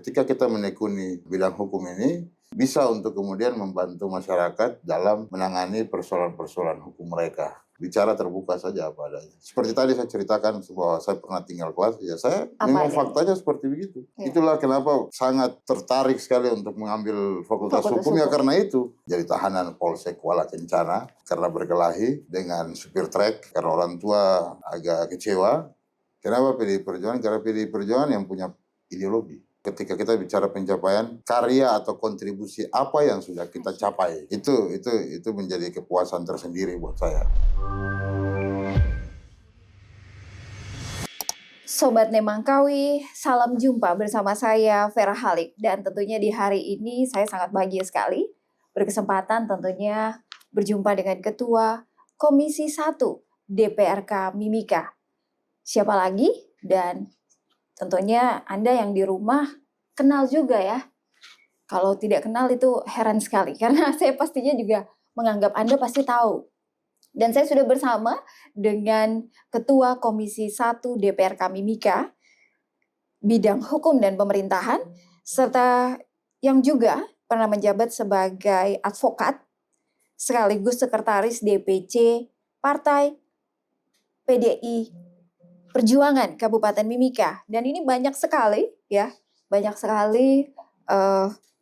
ketika kita menekuni bidang hukum ini, bisa untuk kemudian membantu masyarakat dalam menangani persoalan-persoalan hukum mereka. Bicara terbuka saja apa adanya. Seperti tadi saya ceritakan bahwa saya pernah tinggal kelas, ya saya memang faktanya seperti begitu. Ya. Itulah kenapa sangat tertarik sekali untuk mengambil fakultas hukum, ya karena itu. Jadi tahanan Polsek Kuala Kencana karena berkelahi dengan supir trek, karena orang tua agak kecewa. Kenapa PDI Perjuangan? Karena PDI Perjuangan yang punya ideologi. Ketika kita bicara pencapaian karya atau kontribusi apa yang sudah kita capai, itu menjadi kepuasan tersendiri buat saya. Sobat Nemangkawi, salam jumpa bersama saya Vera Halik, dan tentunya di hari ini saya sangat bahagia sekali berkesempatan tentunya berjumpa dengan Ketua Komisi 1 DPRK Mimika. Siapa lagi? Dan tentunya Anda yang di rumah kenal juga ya. Kalau tidak kenal itu heran sekali, karena saya pastinya juga menganggap Anda pasti tahu. Dan saya sudah bersama dengan Ketua Komisi 1 DPRK Mimika, bidang hukum dan pemerintahan, serta yang juga pernah menjabat sebagai advokat, sekaligus sekretaris DPC Partai PDI Perjuangan Kabupaten Mimika. Dan ini banyak sekali ya, banyak sekali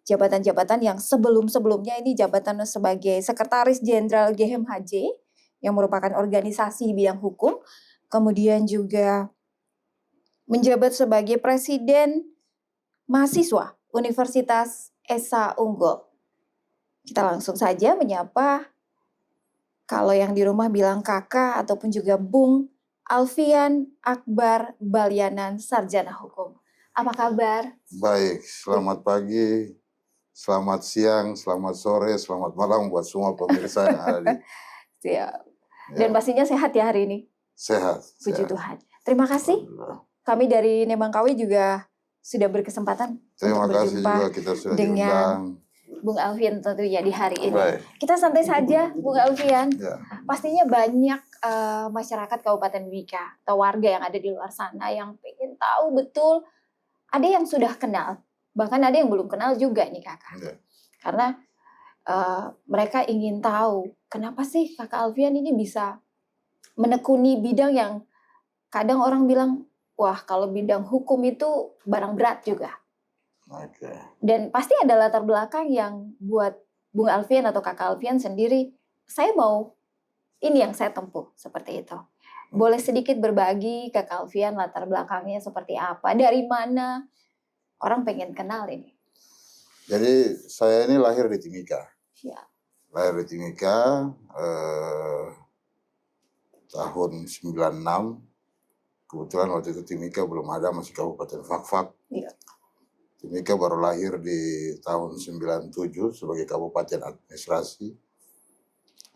jabatan-jabatan yang sebelum-sebelumnya ini jabatan sebagai Sekretaris Jenderal GMHJ yang merupakan organisasi bidang hukum, kemudian juga menjabat sebagai Presiden Mahasiswa Universitas Esa Unggul. Kita langsung saja menyapa, kalau yang di rumah bilang kakak ataupun juga Bung Alfian Akbar Balyanan, Sarjana Hukum. Apa kabar? Baik, selamat pagi, selamat siang, selamat sore, selamat malam buat semua pemirsa yang ada di... Siap. Dan pastinya sehat ya hari ini? Sehat. Puji Tuhan. Terima kasih. Kami dari Nemangkawi juga sudah berkesempatan Terima untuk kasih berjumpa juga kita sudah dengan Bung Alfian tentunya di hari ini. Baik. Kita santai saja, Bung Alfian. Ya. Pastinya banyak masyarakat Kabupaten Mimika atau warga yang ada di luar sana yang pengen tahu betul. Ada yang sudah kenal, bahkan ada yang belum kenal juga nih kakak. Ya. Karena mereka ingin tahu kenapa sih kakak Alfian ini bisa menekuni bidang yang kadang orang bilang, wah kalau bidang hukum itu barang berat juga. Okay. Dan pasti ada latar belakang yang buat Bung Alfian atau kakak Alfian sendiri, saya mau ini yang saya tempuh, seperti itu. Boleh sedikit berbagi kakak Alfian latar belakangnya seperti apa, dari mana, orang pengen kenal ini. Jadi saya ini lahir di Timika. Ya. Lahir di Timika tahun 96. Kebetulan waktu itu Timika belum ada, masih Kabupaten Fakfak. Ya. Timika baru lahir di tahun 97 sebagai kabupaten administrasi.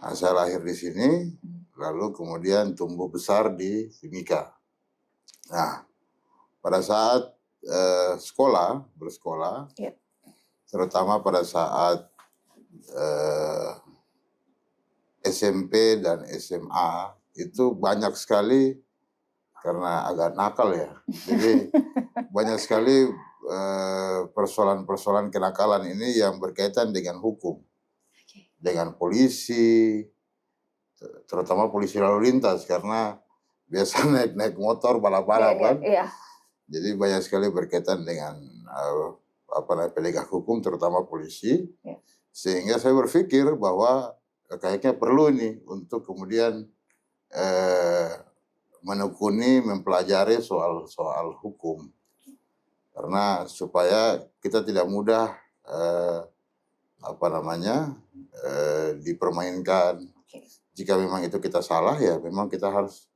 Nah, saya lahir di sini, lalu kemudian tumbuh besar di Timika. Nah, pada saat bersekolah, ya, terutama pada saat SMP dan SMA, itu banyak sekali, karena agak nakal ya, jadi banyak sekali persoalan-persoalan kenakalan ini yang berkaitan dengan hukum, dengan polisi, terutama polisi lalu lintas, karena biasa naik motor balap-balap kan. Iya. Jadi banyak sekali berkaitan dengan penegak hukum, terutama polisi. Ya. Sehingga saya berpikir bahwa kayaknya perlu nih untuk kemudian menekuni, mempelajari soal hukum. Karena supaya kita tidak mudah dipermainkan. Jika memang itu kita salah, ya memang kita harus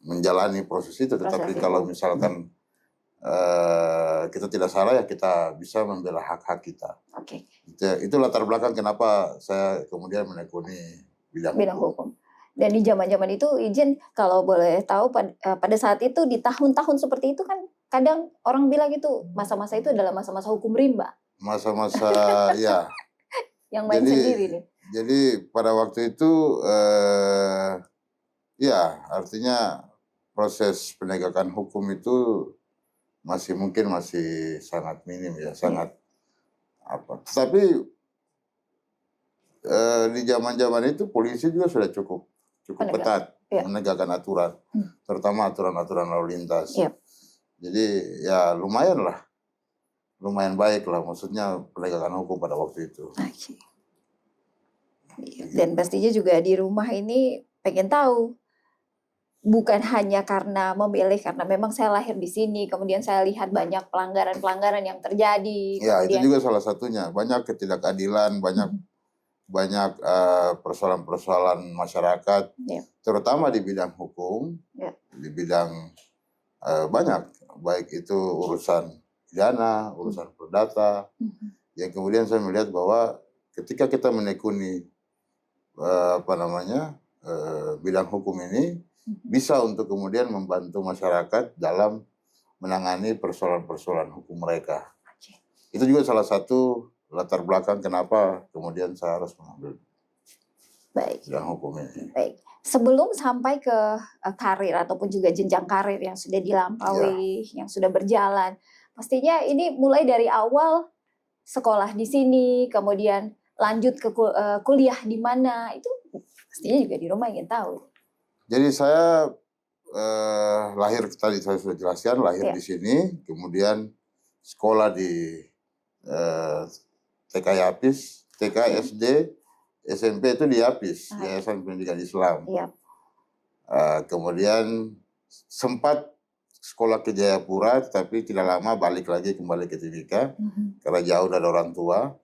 menjalani proses itu. Tetapi kalau misalkan kita tidak salah, ya kita bisa membela hak-hak kita. Oke. Itu latar belakang kenapa saya kemudian menekuni bidang hukum. Dan di zaman-zaman itu, izin kalau boleh tahu, pada saat itu di tahun-tahun seperti itu kan kadang orang bilang itu masa-masa itu adalah masa-masa hukum rimba. Masa-masa ya. Yang main sendiri nih. Jadi pada waktu itu ya artinya proses penegakan hukum itu mungkin masih sangat minim ya, sangat apa. Tetapi di zaman-zaman itu polisi juga sudah cukup ketat menegakkan aturan, terutama aturan-aturan lalu lintas. Jadi ya lumayan baik lah, maksudnya penegakan hukum pada waktu itu. Dan pastinya juga di rumah ini pengen tahu, bukan hanya karena memilih, karena memang saya lahir di sini, kemudian saya lihat banyak pelanggaran-pelanggaran yang terjadi. Ya, itu juga salah satunya. Banyak ketidakadilan, banyak persoalan-persoalan masyarakat, terutama di bidang hukum, di bidang banyak, baik itu urusan pidana, urusan perdata, yang kemudian saya melihat bahwa ketika kita menekuni bidang hukum ini, bisa untuk kemudian membantu masyarakat dalam menangani persoalan-persoalan hukum mereka. Itu juga salah satu latar belakang kenapa kemudian saya harus mengambil bidang hukum ini. Baik. Sebelum sampai ke karir ataupun juga jenjang karir yang sudah dilampaui, yang sudah berjalan, pastinya ini mulai dari awal sekolah di sini, kemudian lanjut ke kuliah di mana, itu pastinya juga di rumah ingin tahu. Jadi saya lahir, tadi saya sudah jelaskan, lahir di sini, kemudian sekolah di TK Yapis, TK, SD, SMP itu di Yapis, Yayasan Pendidikan Islam. Kemudian sempat sekolah ke Jayapura, tapi tidak lama balik lagi kembali ke Timika, karena jauh dari orang tua.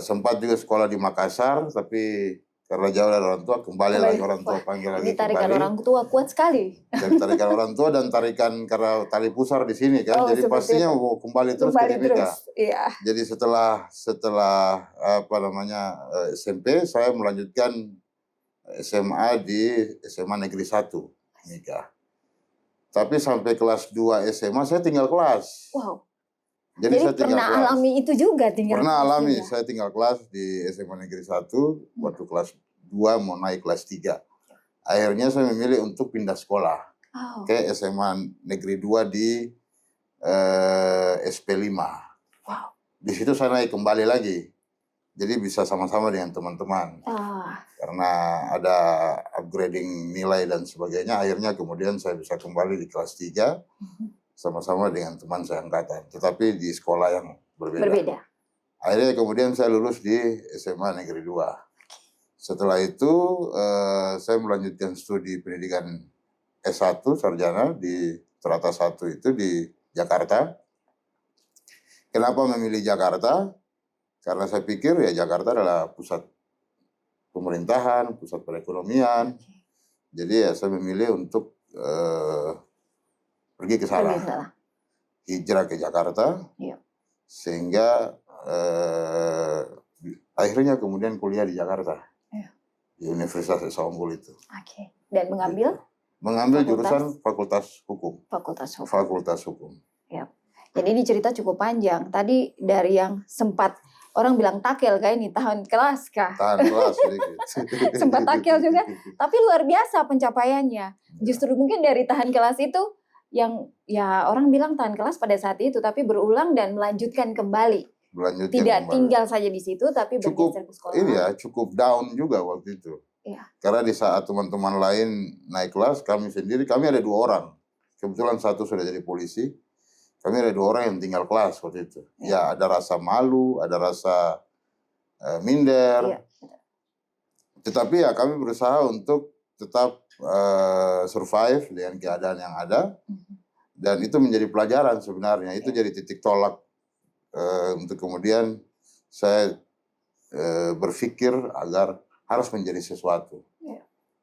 Sempat juga sekolah di Makassar, tapi karena jauh dari orang tua, kembali lagi orang tua panggil lagi kembali. Tarikan orang tua kuat sekali. Dan tarikan orang tua dan tarikan karena tali pusar di sini kan, jadi pastinya mau kembali terus ke Timika. Jadi setelah SMP, saya melanjutkan SMA di SMA Negeri 1 Timika. Tapi sampai kelas 2 SMA saya tinggal kelas. Wow. Jadi saya pernah alami itu juga tinggal kelas. Pernah alami, saya tinggal kelas di SMA Negeri 1, waktu kelas 2 mau naik kelas 3. Akhirnya saya memilih untuk pindah sekolah ke SMA Negeri 2 di SP5. Wow. Di situ saya naik kembali lagi. Jadi bisa sama-sama dengan teman-teman. Karena ada upgrading nilai dan sebagainya, akhirnya kemudian saya bisa kembali di kelas 3. Sama-sama dengan teman saya angkatan, tetapi di sekolah yang berbeda. Akhirnya kemudian saya lulus di SMA Negeri 2. Setelah itu saya melanjutkan studi pendidikan S1 sarjana di Strata 1 itu di Jakarta. Kenapa memilih Jakarta? Karena saya pikir ya Jakarta adalah pusat pemerintahan, pusat perekonomian. Jadi ya saya memilih untuk pergi ke sana, hijrah ke Jakarta, sehingga akhirnya kemudian kuliah di Jakarta, di Universitas Esa Unggul itu. Dan mengambil? Mengambil jurusan Fakultas Hukum. Fakultas Hukum. Jadi ini cerita cukup panjang. Tadi dari yang sempat orang bilang takel kayak ini, tahan kelas kah? Tahan kelas sedikit. Sempat takel juga, tapi luar biasa pencapaiannya. Justru mungkin dari tahan kelas itu yang ya orang bilang tahan kelas pada saat itu, tapi berulang dan melanjutkan kembali. Tidak tinggal saja di situ, tapi bergeser ke sekolah. Ini ya cukup down juga waktu itu. Karena di saat teman-teman lain naik kelas, kami ada 2 orang. Kebetulan satu sudah jadi polisi. Kami ada 2 orang yang tinggal kelas waktu itu. Ya ada rasa malu, ada rasa minder. Tetapi ya kami berusaha untuk tetap survive dengan keadaan yang ada, dan itu menjadi pelajaran sebenarnya. Itu jadi titik tolak untuk kemudian saya berpikir agar harus menjadi sesuatu.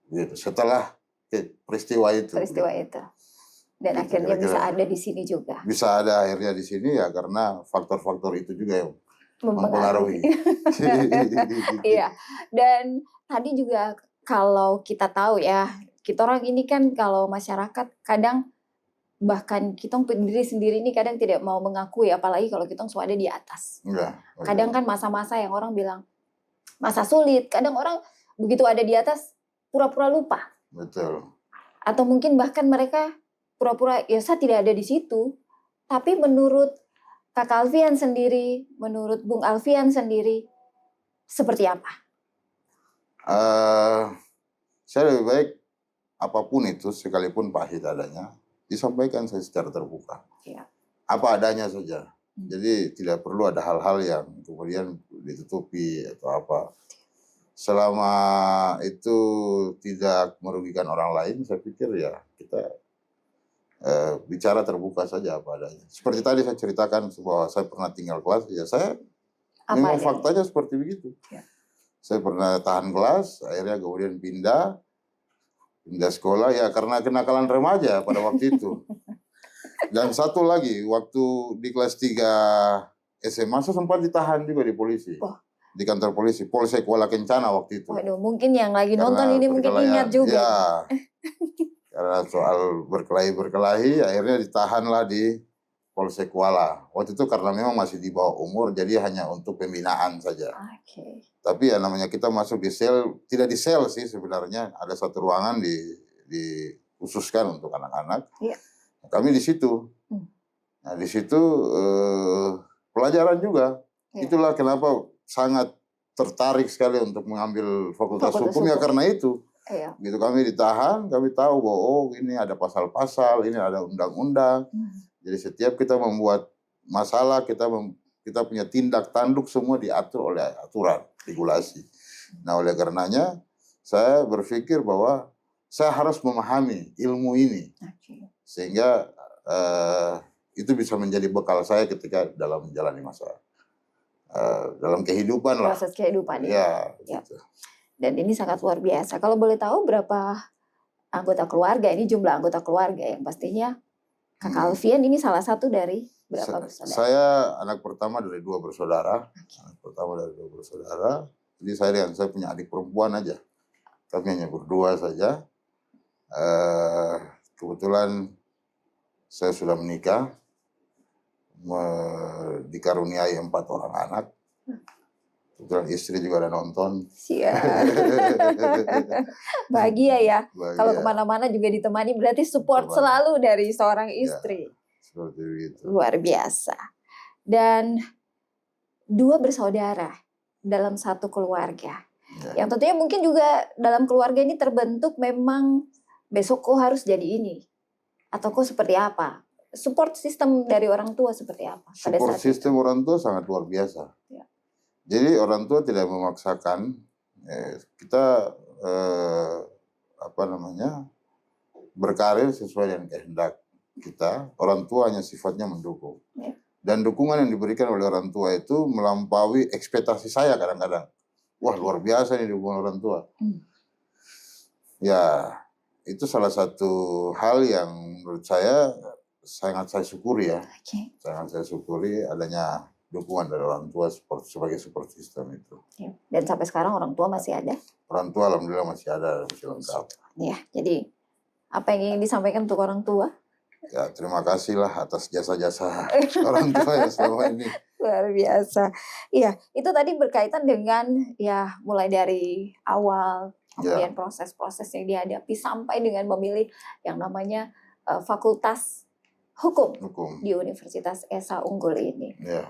Gitu. Setelah peristiwa itu. Dan akhirnya bisa ada di sini juga. Bisa ada akhirnya di sini ya karena faktor-faktor itu juga yang mempengaruhi. Iya. Dan tadi juga kalau kita tahu ya, kita orang ini kan kalau masyarakat kadang bahkan kita diri sendiri ini kadang tidak mau mengakui, apalagi kalau kita sudah ada di atas. Kadang kan masa-masa yang orang bilang masa sulit, kadang orang begitu ada di atas pura-pura lupa. Betul. Atau mungkin bahkan mereka pura-pura ya saya tidak ada di situ. Tapi menurut Kakak Alfian sendiri, menurut Bung Alfian sendiri, seperti apa? Saya lebih baik apapun itu, sekalipun pahit adanya, disampaikan saya secara terbuka. Ya. Apa adanya saja. Jadi tidak perlu ada hal-hal yang kemudian ditutupi atau apa. Selama itu tidak merugikan orang lain, saya pikir ya kita bicara terbuka saja apa adanya. Seperti tadi saya ceritakan bahwa saya pernah tinggal kelas, ya saya memang faktanya seperti begitu. Ya. Saya pernah tahan kelas, akhirnya kemudian pindah sekolah ya karena kenakalan remaja pada waktu itu. Dan satu lagi, waktu di kelas 3 SMA saya sempat ditahan juga di polisi. Di kantor polisi, Polsek Kuala Kencana waktu itu. Waduh, mungkin yang lagi nonton ini mungkin ingat juga. Ya, karena soal berkelahi, akhirnya ditahanlah di Polsek Kuala. Waktu itu karena memang masih di bawah umur, jadi hanya untuk pembinaan saja. Okay. Tapi ya namanya kita masuk di sel, tidak di sel sih sebenarnya, ada satu ruangan dikhususkan untuk anak-anak. Yeah. Kami di situ. Nah di situ pelajaran juga. Yeah. Itulah kenapa sangat tertarik sekali untuk mengambil fakultas hukum ya karena itu. Iya. Gitu kami ditahan, kami tahu bahwa oh ini ada pasal-pasal, ini ada undang-undang. Jadi setiap kita membuat masalah, kita punya tindak tanduk semua diatur oleh aturan, regulasi. Nah oleh karenanya saya berpikir bahwa saya harus memahami ilmu ini. Sehingga itu bisa menjadi bekal saya ketika dalam menjalani masa dalam kehidupan lah. Proses kehidupan ya. Gitu. Dan ini sangat luar biasa. Kalau boleh tahu berapa anggota keluarga, ini jumlah anggota keluarga yang pastinya Kakak Alfian ini salah satu dari berapa bersaudara? Saya anak pertama dari 2 bersaudara. Anak pertama dari 2 bersaudara. Jadi saya punya adik perempuan aja. Kami hanya berdua saja. Kebetulan saya sudah menikah. Dikaruniai 4 orang anak. Kebetulan istri juga ada nonton. Siap. Bahagia ya. Kalau kemana-mana juga ditemani, berarti support selalu dari seorang istri. Ya, seperti itu. Luar biasa. Dan 2 bersaudara dalam satu keluarga. Ya. Yang tentunya mungkin juga dalam keluarga ini terbentuk memang besok kok harus jadi ini. Atau kok seperti apa? Support sistem dari orang tua seperti apa? Support sistem orang tua sangat luar biasa. Ya. Jadi orang tua tidak memaksakan kita berkarir sesuai dengan kehendak kita. Orang tua hanya sifatnya mendukung. Ya. Dan dukungan yang diberikan oleh orang tua itu melampaui ekspektasi saya kadang-kadang. Wah luar biasa nih dukungan orang tua. Ya itu salah satu hal yang menurut saya sangat saya syukuri ya. Sangat saya syukuri adanya dukungan dari orang tua sebagai support system itu. Dan sampai sekarang orang tua masih ada? Orang tua alhamdulillah masih ada, masih lengkap. Ya, jadi apa yang ingin disampaikan untuk orang tua? Ya terima kasihlah atas jasa-jasa orang tua yang selama ini. Luar biasa. Iya, itu tadi berkaitan dengan ya mulai dari awal, kemudian proses-proses yang dihadapi sampai dengan memilih yang namanya fakultas Hukum di Universitas Esa Unggul ini. Ya.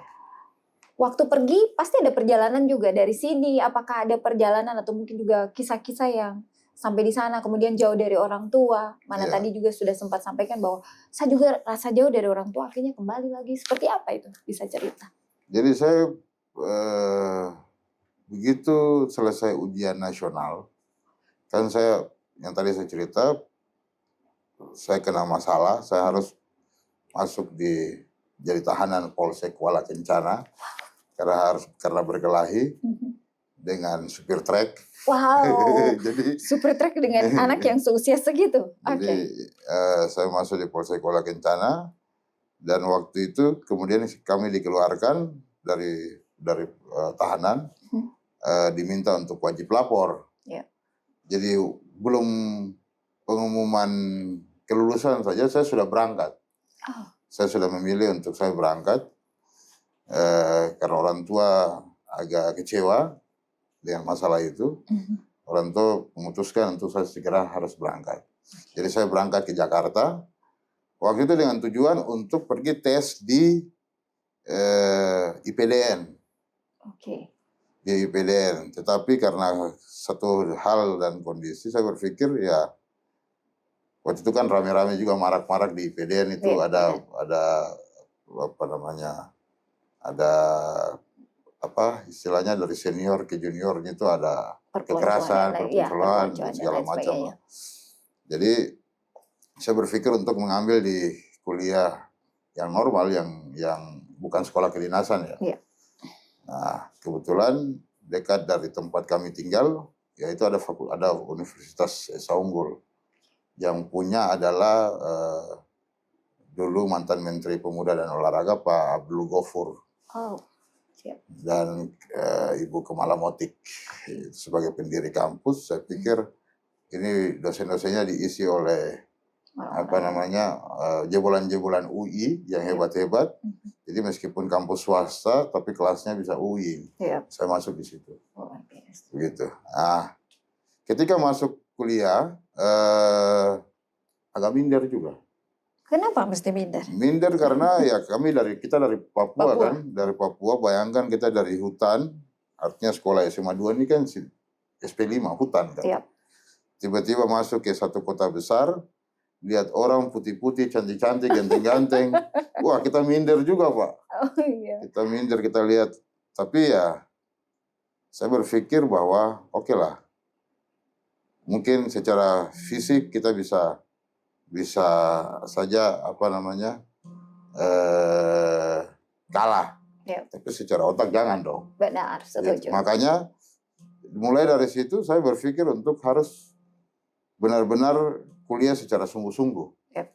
Waktu pergi pasti ada perjalanan juga dari sini. Apakah ada perjalanan atau mungkin juga kisah-kisah yang sampai di sana kemudian jauh dari orang tua? Mana tadi juga sudah sempat sampaikan bahwa saya juga rasa jauh dari orang tua akhirnya kembali lagi. Seperti apa itu? Bisa cerita? Jadi saya begitu selesai ujian nasional, kan saya yang tadi saya cerita, saya kena masalah, saya harus masuk jadi tahanan Polsek Kuala Kencana karena berkelahi dengan supir trek. Wow. Jadi supir trek dengan anak yang seusia segitu. Jadi saya masuk di Polsek Kuala Kencana dan waktu itu kemudian kami dikeluarkan dari tahanan, diminta untuk wajib lapor. Yeah. Jadi belum pengumuman kelulusan saja saya sudah berangkat. Saya sudah memilih untuk saya berangkat karena orang tua agak kecewa dengan masalah itu. Orang tua memutuskan untuk saya segera harus berangkat. Jadi saya berangkat ke Jakarta. Waktu itu dengan tujuan untuk pergi tes di IPDN. Oke. Di IPDN. Tetapi karena satu hal dan kondisi saya berpikir ya waktu itu kan rame-rame juga marak-marak di IPDN itu Iya, ada benar. apa namanya ada apa istilahnya dari senior ke juniornya itu ada kekerasan, perpeloncoan dan perpeloncoan dan segala lain macam sebagainya. lah. Jadi saya berpikir untuk mengambil di kuliah yang normal yang bukan sekolah kedinasan ya. Iya. Nah, kebetulan dekat dari tempat kami tinggal yaitu ada Universitas Esa Unggul yang punya adalah dulu mantan Menteri Pemuda dan Olahraga Pak Abdul Ghafur Oh, siap. dan Ibu Kemala Motik sebagai pendiri kampus. Saya pikir ini dosen-dosennya diisi oleh apa namanya jebolan-jebolan UI yang hebat-hebat. Jadi meskipun kampus swasta tapi kelasnya bisa UI. Siap. Saya masuk di situ. Luar biasa. Begitu. Nah, ketika masuk kuliah agak minder juga. Kenapa mesti minder? Minder karena ya kita dari Papua Papua. kan, dari Papua. Bayangkan kita dari hutan, artinya sekolah SMA 2 ini kan SP5 hutan kan. Siap. Tiba-tiba masuk ke satu kota besar, lihat orang putih-putih, cantik-cantik, ganteng-ganteng. Wah, kita minder juga, Pak. Oh iya. Kita minder, kita lihat. Tapi ya, saya berpikir bahwa oke lah. Mungkin secara fisik kita bisa saja apa namanya kalah. Yep. Tapi secara otak jangan dong. Benar, setuju. Makanya mulai dari situ saya berpikir untuk harus benar-benar kuliah secara sungguh-sungguh. Yep.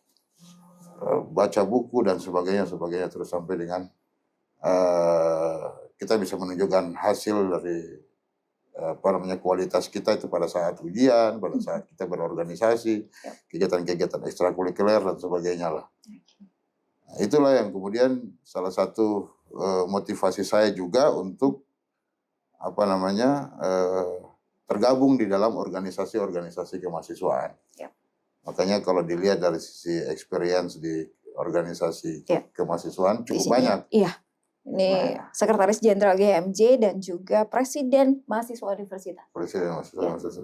Baca buku dan sebagainya terus sampai dengan kita bisa menunjukkan hasil dari apa namanya kualitas kita itu pada saat ujian, pada saat kita berorganisasi, kegiatan-kegiatan ekstrakurikuler dan sebagainya lah. Nah, itulah yang kemudian salah satu motivasi saya juga untuk apa namanya tergabung di dalam organisasi-organisasi kemahasiswaan. Makanya kalau dilihat dari sisi experience di organisasi kemahasiswaan cukup banyak. Iya. Ini Sekretaris Jenderal GMJ dan juga Presiden Mahasiswa Universitas. Presiden Mahasiswa Universitas.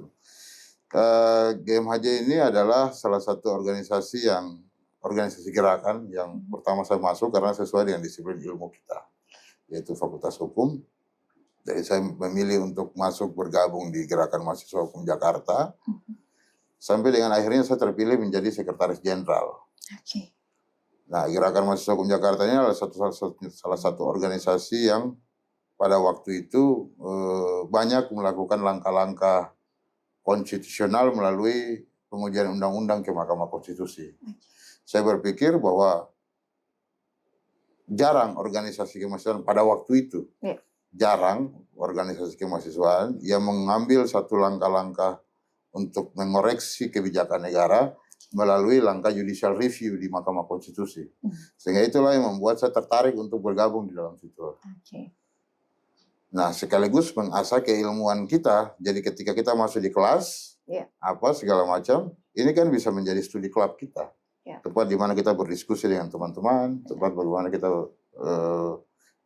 GMHJ ini adalah salah satu organisasi gerakan yang pertama saya masuk karena sesuai dengan disiplin ilmu kita, yaitu Fakultas Hukum. Jadi saya memilih untuk masuk bergabung di Gerakan Mahasiswa Hukum Jakarta. Sampai dengan akhirnya saya terpilih menjadi Sekretaris Jenderal. Oke. Nah, Gerakan Mahasiswa Hukum Jakarta ini adalah salah satu organisasi yang pada waktu itu banyak melakukan langkah-langkah konstitusional melalui pengujian undang-undang ke Mahkamah Konstitusi. Saya berpikir bahwa jarang organisasi kemahasiswaan pada waktu itu, jarang organisasi kemahasiswaan yang mengambil satu langkah-langkah untuk mengoreksi kebijakan negara melalui langkah judicial review di Mahkamah Konstitusi. Sehingga itulah yang membuat saya tertarik untuk bergabung di dalam situ. Nah, sekaligus mengasah keilmuan kita. Jadi ketika kita masuk di kelas, apa segala macam, ini kan bisa menjadi studi club kita. Tempat di mana kita berdiskusi dengan teman-teman, tempat bagaimana kita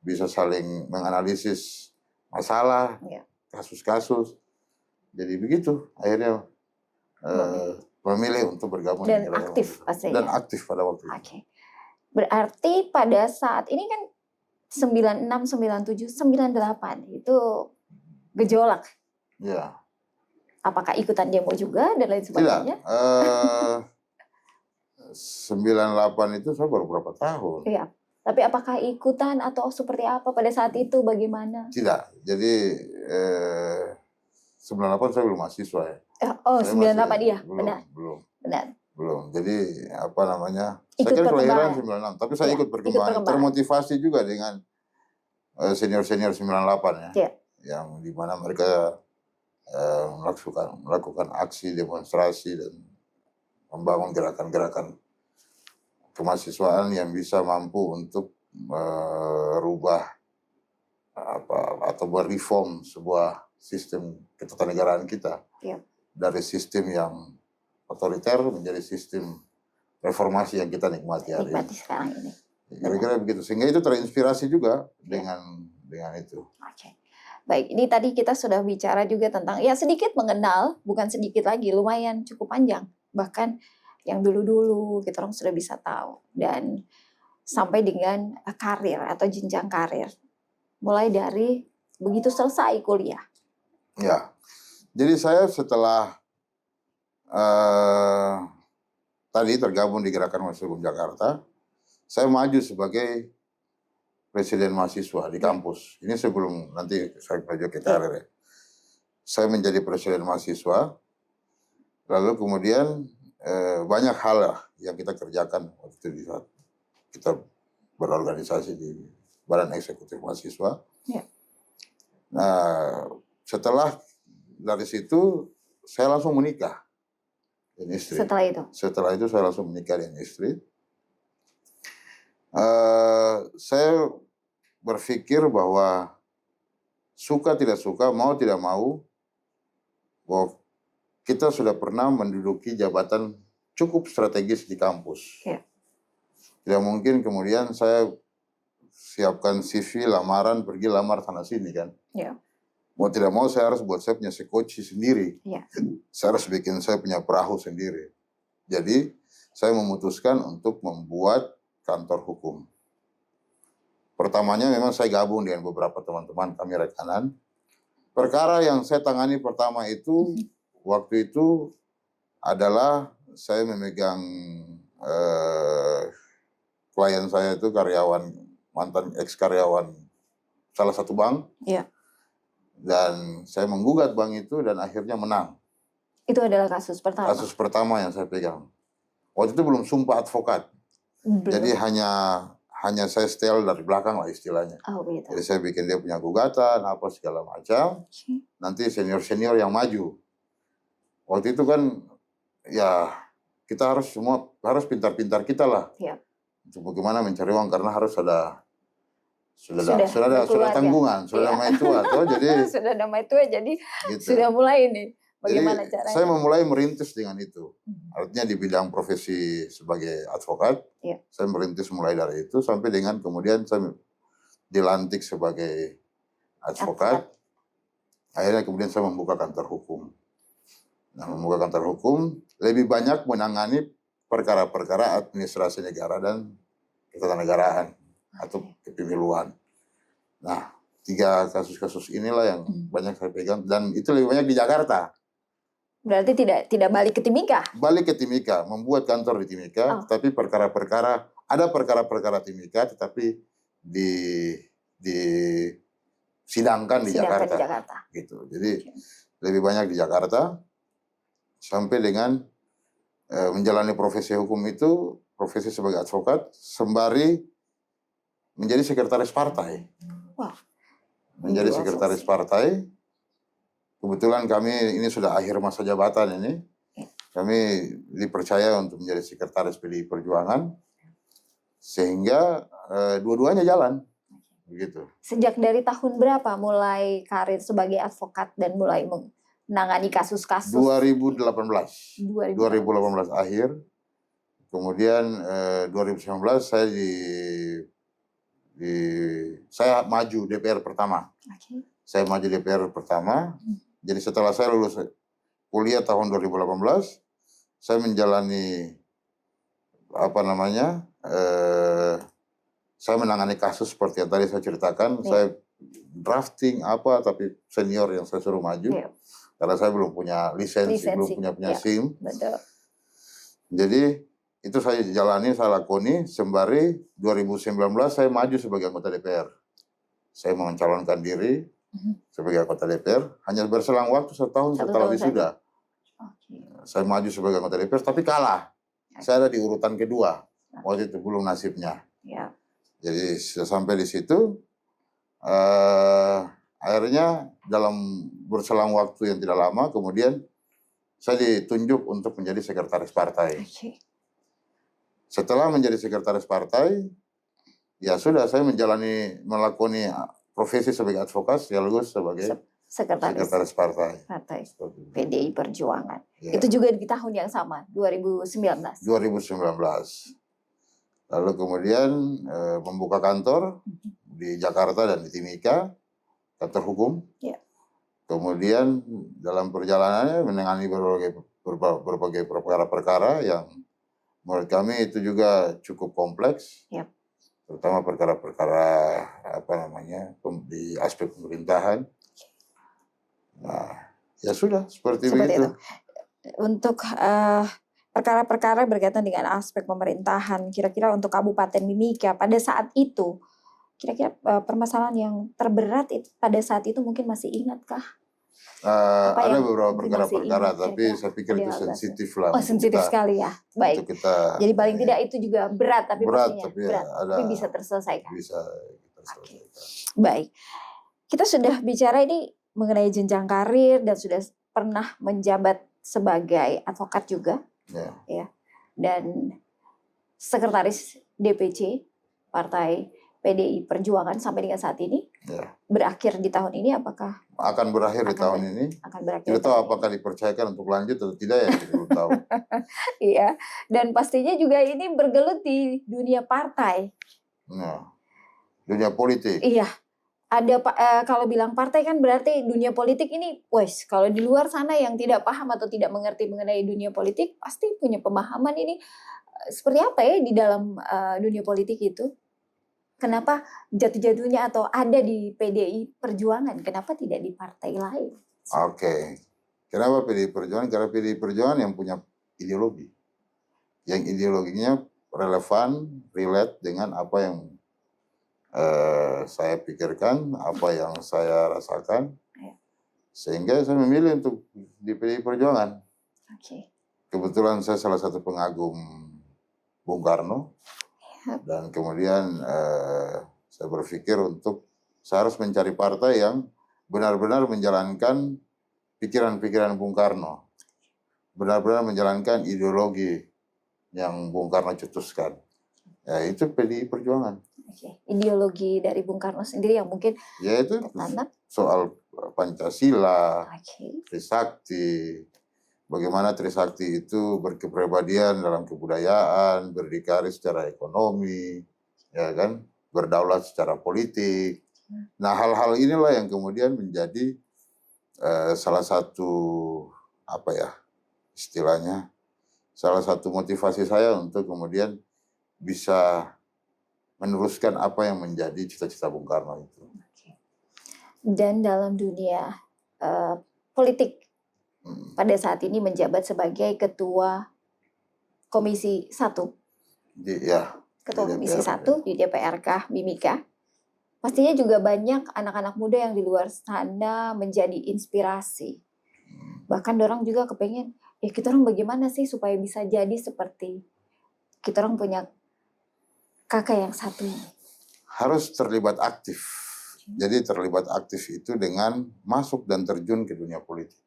bisa saling menganalisis masalah, kasus-kasus. Jadi begitu, akhirnya memilih untuk bergabung dan aktif pastinya. Dan aktif pada waktu itu. Berarti pada saat ini kan 96, 97, 98 itu gejolak. Iya. Apakah ikutan demo juga dan lain sebagainya? Tidak. 98 itu saya baru berapa tahun. Iya. Tapi apakah ikutan atau seperti apa pada saat itu, bagaimana? Tidak. Jadi 98 saya belum mahasiswa ya. Oh, 98 iya, benar. Belum. Jadi apa namanya? Ikut saya kan kelahiran 96, perkembangan. tapi saya ikut perkembangan. Termotivasi juga dengan senior-senior 98 ya. Yang di mana mereka melakukan aksi, demonstrasi dan membangun gerakan-gerakan kemahasiswaan yang bisa mampu untuk merubah atau mereform sebuah sistem ketatanegaraan kita dari sistem yang otoriter menjadi sistem reformasi yang kita nikmati hari Nikmati ini. sekarang ini. Kira-kira begitu. Sehingga itu terinspirasi juga dengan itu. Oke. Baik, ini tadi kita sudah bicara juga tentang ya sedikit mengenal, bukan sedikit lagi, lumayan cukup panjang. Bahkan yang dulu-dulu kita orang sudah bisa tahu dan sampai dengan karir atau jenjang karir. Mulai dari begitu selesai kuliah. Ya. Jadi saya setelah tadi tergabung di Gerakan Mahasiswa Hukum Jakarta, saya maju sebagai presiden mahasiswa di kampus. Ini sebelum nanti saya maju ke karir ya. Saya menjadi presiden mahasiswa, lalu kemudian banyak hal lah yang kita kerjakan waktu itu di saat kita berorganisasi di Badan Eksekutif Mahasiswa. Ya. Nah, setelah dari situ saya langsung menikah dengan istri. Setelah itu saya langsung menikah dengan istri. Saya berpikir bahwa suka tidak suka, mau tidak mau, bahwa kita sudah pernah menduduki jabatan cukup strategis di kampus. Ya. Tidak mungkin kemudian saya siapkan CV, lamaran, pergi lamar sana sini kan. Ya. Mau tidak mau saya harus buat saya punya sekoci sendiri. Ya. Saya harus bikin saya punya perahu sendiri. Jadi saya memutuskan untuk membuat kantor hukum. Pertamanya memang saya gabung dengan beberapa teman-teman kami rekanan. Perkara yang saya tangani pertama itu, waktu itu adalah saya memegang klien saya itu karyawan, mantan ex-karyawan salah satu bank. Iya. Dan saya menggugat bank itu dan akhirnya menang. Itu adalah kasus pertama? Kasus pertama yang saya pegang. Waktu itu belum sumpah advokat. Belum. Jadi hanya saya setel dari belakang lah istilahnya. Oh, gitu. Jadi saya bikin dia punya gugatan, apa segala macam. Nanti senior-senior yang maju. Waktu itu kan ya kita harus pintar-pintar kita lah. Ya. Untuk bagaimana mencari uang karena harus sudah keluarga. tanggungan, sudah damai tua tuh jadi sudah damai tua jadi gitu. Sudah mulai nih bagaimana jadi, caranya. Saya memulai merintis dengan itu. Artinya di bidang profesi sebagai advokat, ya. Saya merintis mulai dari itu sampai dengan kemudian saya dilantik sebagai advokat. Akhirnya kemudian saya membuka kantor hukum. Nah, membuka kantor hukum lebih banyak menangani perkara-perkara administrasi negara dan ketatanegaraan atau kepemiluan. Nah, 3 kasus-kasus inilah yang banyak saya pegang dan itu lebih banyak di Jakarta. Berarti tidak balik ke Timika? Balik ke Timika, membuat kantor di Timika, tapi ada perkara-perkara Timika tetapi disidangkan di Jakarta. Gitu. Jadi lebih banyak di Jakarta sampai dengan menjalani profesi hukum itu, profesi sebagai advokat sembari menjadi sekretaris partai. Wah. Menjadi sekretaris partai. Kebetulan kami ini sudah akhir masa jabatan ini. Kami dipercaya untuk menjadi sekretaris PDI Perjuangan. Sehingga dua-duanya jalan. Begitu. Sejak dari tahun berapa mulai karir sebagai advokat dan mulai menangani kasus-kasus? 2018 akhir. Kemudian 2019 saya maju DPR pertama. Saya maju DPR pertama. Jadi setelah saya lulus kuliah tahun 2018, saya menjalani saya menangani kasus seperti yang tadi saya ceritakan. Saya drafting tapi senior yang saya suruh maju. Karena saya belum punya lisensi. Belum punya SIM. Betul. Jadi itu saya jalani, saya lakoni sembari 2019 saya maju sebagai anggota DPR. Saya mencalonkan diri sebagai anggota DPR. Hanya berselang waktu 1 tahun setelah wisuda. Saya maju sebagai anggota DPR tapi kalah. Saya ada di urutan kedua. Waktu itu belum nasibnya. Jadi sudah sampai di situ. Akhirnya dalam berselang waktu yang tidak lama kemudian saya ditunjuk untuk menjadi sekretaris partai. Setelah menjadi sekretaris partai, ya sudah saya melakoni profesi sebagai advokat sekaligus sebagai sekretaris partai. Seperti itu. PDI Perjuangan. Ya. Itu juga di tahun yang sama, 2019. 2019. Lalu kemudian membuka kantor di Jakarta dan di Timika, kantor hukum. Ya. Kemudian dalam perjalanannya menangani berbagai perkara-perkara yang menurut kami itu juga cukup kompleks. Yap. Terutama perkara-perkara di aspek pemerintahan. Nah, ya sudah seperti begitu. Itu. Untuk perkara-perkara berkaitan dengan aspek pemerintahan, kira-kira untuk Kabupaten Mimika pada saat itu, kira-kira permasalahan yang terberat itu, pada saat itu mungkin masih ingatkah? Ada beberapa perkara-perkara, tapi saya pikir itu sensitif lah. Oh, sensitif sekali ya. Baik. Jadi paling tidak itu juga berat, tapi tapi bisa terselesaikan. Bisa terselesaikan. Okay. Baik. Kita sudah bicara ini mengenai jenjang karir dan sudah pernah menjabat sebagai advokat juga. Ya. Dan sekretaris DPC Partai PDI Perjuangan sampai dengan saat ini. Ya. Berakhir di tahun ini apakah? Akan berakhir di tahun ini. Akan berakhir. Tidak tahu apakah dipercayakan untuk lanjut atau tidak ya, kita belum tahu. Iya, dan pastinya juga ini bergelut di dunia partai. Nah, dunia politik. Iya, ada kalau bilang partai kan berarti dunia politik ini, wes kalau di luar sana yang tidak paham atau tidak mengerti mengenai dunia politik pasti punya pemahaman ini seperti apa ya di dalam dunia politik itu. Kenapa jatuh-jatuhnya atau ada di PDI Perjuangan? Kenapa tidak di partai lain? Oke. Kenapa PDI Perjuangan? Karena PDI Perjuangan yang punya ideologi. Yang ideologinya relevan, relate dengan apa yang saya pikirkan, apa yang saya rasakan. Sehingga saya memilih untuk di PDI Perjuangan. Oke. Kebetulan saya salah satu pengagum Bung Karno. Dan kemudian saya berpikir untuk saya harus mencari partai yang benar-benar menjalankan pikiran-pikiran Bung Karno. Benar-benar menjalankan ideologi yang Bung Karno cetuskan. Ya, itu PDI Perjuangan. Oke. Ideologi dari Bung Karno sendiri yang mungkin ya itu tertanam soal Pancasila, okay. Trisakti. Bagaimana Trisakti itu berkepribadian dalam kebudayaan, berdikari secara ekonomi, ya kan, berdaulat secara politik. Nah, hal-hal inilah yang kemudian menjadi salah satu istilahnya, salah satu motivasi saya untuk kemudian bisa meneruskan apa yang menjadi cita-cita Bung Karno itu. Dan dalam dunia politik. Pada saat ini menjabat sebagai Ketua Komisi 1. Ketua Komisi 1 di DPRK Mimika. Pastinya juga banyak anak-anak muda yang di luar sana menjadi inspirasi. Bahkan orang juga kepengen, kita orang bagaimana sih supaya bisa jadi seperti kita orang punya kakak yang satu ini. Harus terlibat aktif. Jadi terlibat aktif itu dengan masuk dan terjun ke dunia politik.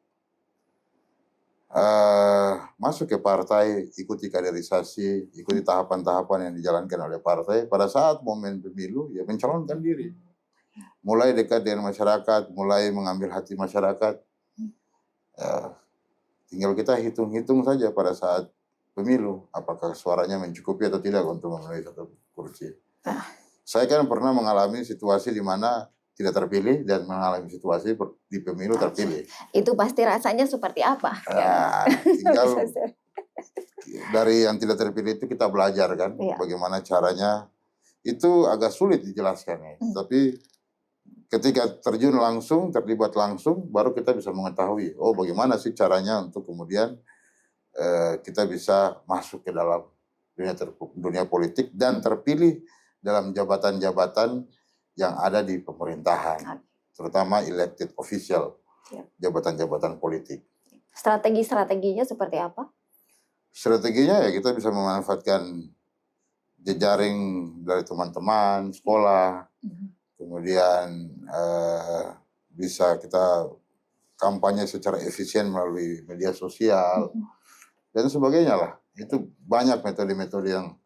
Masuk ke partai, ikuti kaderisasi, ikuti tahapan-tahapan yang dijalankan oleh partai. Pada saat momen pemilu, ya mencalonkan diri. Mulai dekat dengan masyarakat, mulai mengambil hati masyarakat. Tinggal kita hitung-hitung saja pada saat pemilu, apakah suaranya mencukupi atau tidak untuk memenuhi satu kursi. Saya kan pernah mengalami situasi di mana tidak terpilih dan mengalami situasi di pemilu terpilih. Itu pasti rasanya seperti apa? Tinggal dari yang tidak terpilih itu kita belajar kan, bagaimana caranya. Itu agak sulit dijelaskan ya. Tapi ketika terjun langsung, terlibat langsung, baru kita bisa mengetahui, bagaimana sih caranya untuk kemudian kita bisa masuk ke dalam dunia politik dan terpilih dalam jabatan-jabatan yang ada di pemerintahan, terutama elected official, jabatan-jabatan politik. Strategi-strateginya seperti apa? Strateginya ya kita bisa memanfaatkan jejaring dari teman-teman, sekolah, kemudian bisa kita kampanye secara efisien melalui media sosial, dan sebagainya lah. Itu banyak metode-metode yang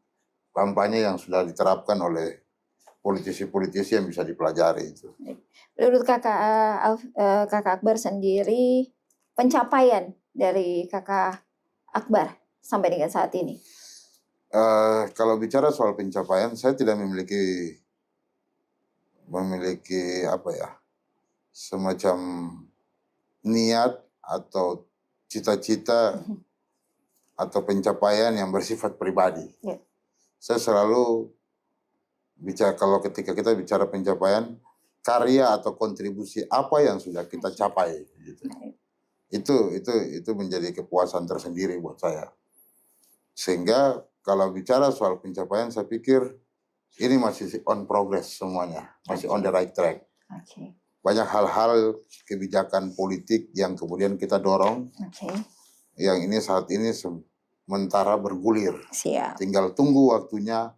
kampanye yang sudah diterapkan oleh politisi-politisi yang bisa dipelajari itu. Menurut Kakak Akbar sendiri, pencapaian dari Kakak Akbar sampai dengan saat ini? Kalau bicara soal pencapaian, saya tidak memiliki apa ya, semacam niat atau cita-cita atau pencapaian yang bersifat pribadi. Ya. Saya selalu bicara, kalau ketika kita bicara pencapaian, karya atau kontribusi apa yang sudah kita capai gitu. Itu menjadi kepuasan tersendiri buat saya. Sehingga kalau bicara soal pencapaian, saya pikir ini masih on progress semuanya, masih on the right track. Banyak hal-hal kebijakan politik yang kemudian kita dorong, yang ini saat ini sementara bergulir. Siap. Tinggal tunggu waktunya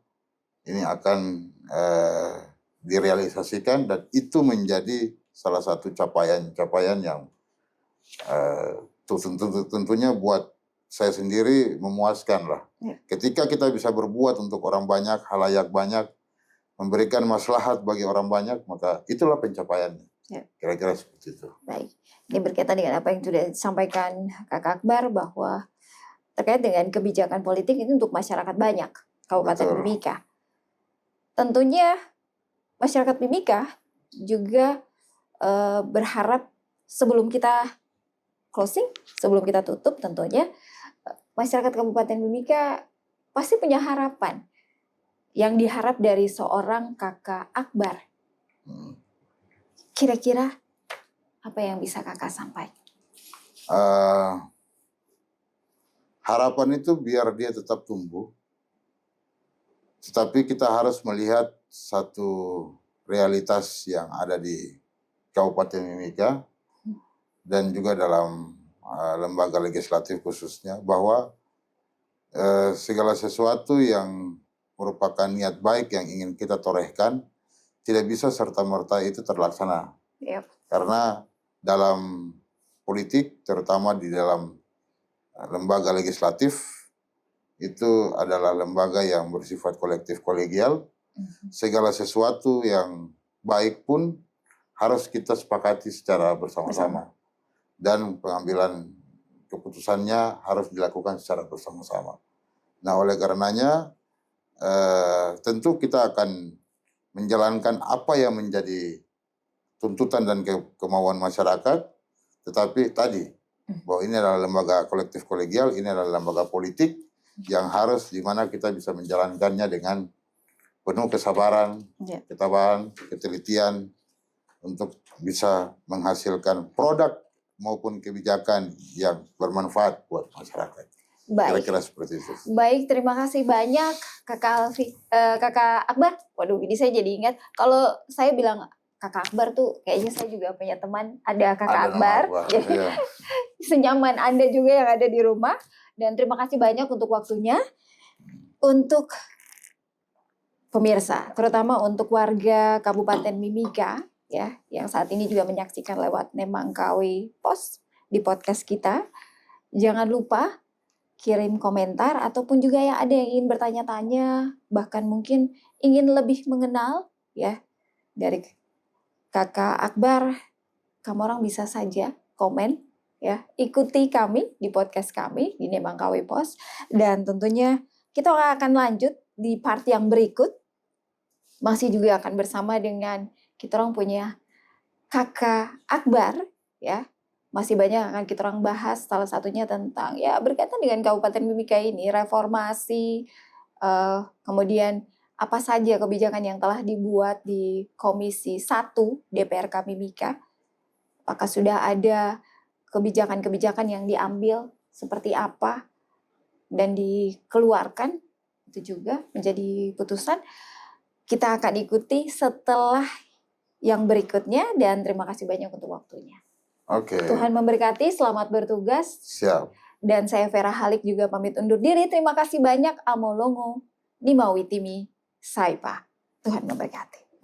ini akan direalisasikan, dan itu menjadi salah satu capaian yang tentunya buat saya sendiri memuaskan lah. Ketika kita bisa berbuat untuk orang banyak, halayak banyak, memberikan maslahat bagi orang banyak, maka itulah pencapaiannya. Kira-kira seperti itu. Baik, ini berkaitan dengan apa yang sudah disampaikan Kakak Akbar, bahwa terkait dengan kebijakan politik ini untuk masyarakat banyak Kabupaten Mimika. Tentunya masyarakat Mimika juga berharap, sebelum kita closing, sebelum kita tutup, tentunya masyarakat Kabupaten Mimika pasti punya harapan yang diharap dari seorang Kakak Akbar. Kira-kira apa yang bisa Kakak sampaikan? Harapan itu biar dia tetap tumbuh, tetapi kita harus melihat satu realitas yang ada di Kabupaten Mimika dan juga dalam lembaga legislatif khususnya, bahwa segala sesuatu yang merupakan niat baik yang ingin kita torehkan tidak bisa serta-merta itu terlaksana. Karena dalam politik, terutama di dalam lembaga legislatif, itu adalah lembaga yang bersifat kolektif kolegial. Segala sesuatu yang baik pun harus kita sepakati secara bersama-sama. Dan pengambilan keputusannya harus dilakukan secara bersama-sama. Nah, oleh karenanya tentu kita akan menjalankan apa yang menjadi tuntutan dan kemauan masyarakat, tetapi tadi bahwa ini adalah lembaga kolektif kolegial, ini adalah lembaga politik yang harus di mana kita bisa menjalankannya dengan penuh kesabaran, ketabahan, ketelitian untuk bisa menghasilkan produk maupun kebijakan yang bermanfaat buat masyarakat. Baik. Kira-kira seperti itu. Baik, terima kasih banyak Kakak Akbar. Waduh, ini saya jadi ingat kalau saya bilang Kakak Akbar tuh kayaknya saya juga punya teman, ada Kakak Akbar. Jadi senyaman Anda juga yang ada di rumah. Dan terima kasih banyak untuk waktunya, untuk pemirsa, terutama untuk warga Kabupaten Mimika ya, yang saat ini juga menyaksikan lewat Nemangkawi Pos di podcast kita. Jangan lupa kirim komentar, ataupun juga yang ada yang ingin bertanya-tanya, bahkan mungkin ingin lebih mengenal ya dari Kakak Akbar, kamu orang bisa saja komen ya, ikuti kami di podcast kami di Nemangkawi Pos, dan tentunya kita akan lanjut di part yang berikut, masih juga akan bersama dengan kita orang punya Kakak Akbar ya. Masih banyak yang akan kita orang bahas, salah satunya tentang ya berkaitan dengan Kabupaten Mimika ini, reformasi, kemudian apa saja kebijakan yang telah dibuat di Komisi 1 DPRK Mimika. Apakah sudah ada kebijakan-kebijakan yang diambil seperti apa dan dikeluarkan, itu juga menjadi putusan. Kita akan ikuti setelah yang berikutnya, dan terima kasih banyak untuk waktunya. Oke. Tuhan memberkati, selamat bertugas. Siap. Dan saya Vera Halik juga pamit undur diri. Terima kasih banyak. Amolongo, Nimawitimi, Saipa. Tuhan memberkati.